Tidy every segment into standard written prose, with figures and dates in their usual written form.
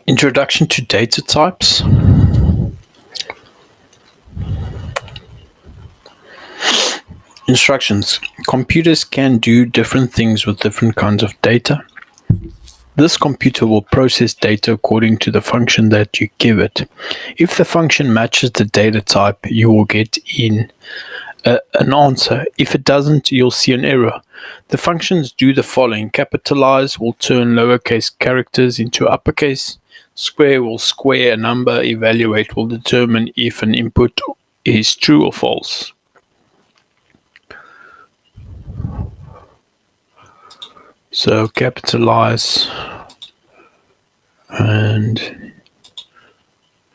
Introduction to data types. Instructions. Computers can do different things with different kinds of data. This computer will process data according to the function that you give it. If the function matches the data type, you will get in an answer. If it doesn't, you'll see an error. The functions do the following. Capitalize will turn lowercase characters into uppercase. Square will square a number. Evaluate will determine if an input is true or false. So capitalize and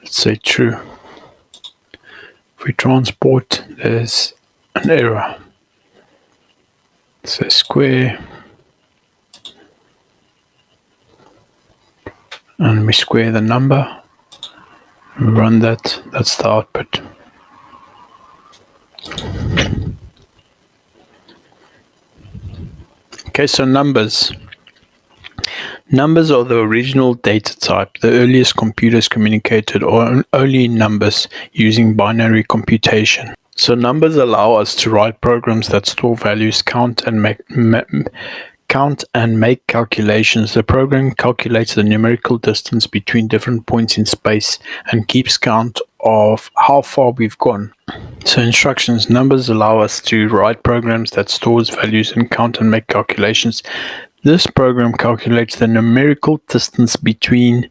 let's say true. If we transport, there's an error. So square and we square the number. We run that, that's the output. Okay, so numbers. Numbers are the original data type. The earliest computers communicated only in numbers using binary computation. So numbers allow us to write programs that store values, count and make calculations. The program calculates the numerical distance between different points in space and keeps count of how far we've gone. So instructions. Numbers allow us to write programs that stores values and count and make calculations. This program calculates the numerical distance between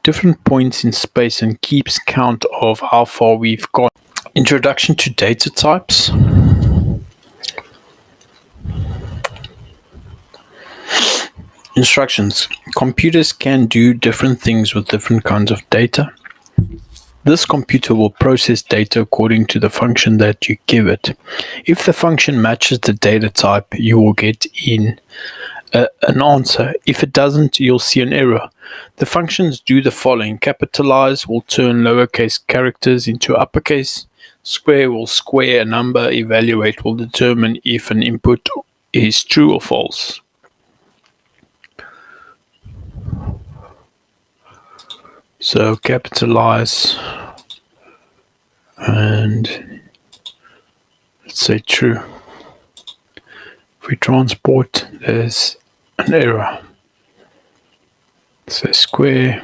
different points in space and keeps count of how far we've gone. Introduction to data types. Instructions. Computers can do different things with different kinds of data. This computer will process data according to the function that you give it. If the function matches the data type, you will get in an answer. If it doesn't, you'll see an error. The functions do the following. Capitalize will turn lowercase characters into uppercase. Square will square a number. Evaluate will determine if an input is true or false. So capitalize and let's say true. If we transport, there's an error. So square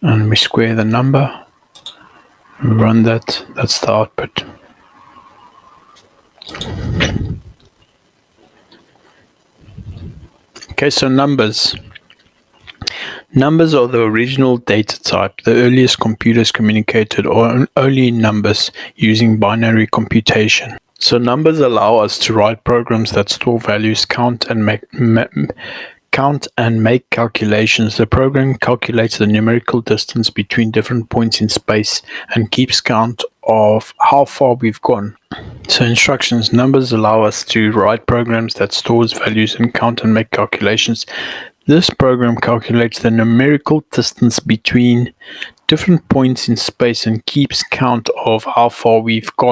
and we square the number. We run that, that's the output. Okay, so numbers. Numbers are the original data type. The earliest computers communicated only in numbers using binary computation. So numbers allow us to write programs that store values, count and make calculations. The program calculates the numerical distance between different points in space and keeps count of how far we've gone. So instructions. Numbers allow us to write programs that stores values and count and make calculations. This program calculates the numerical distance between different points in space and keeps count of how far we've gone.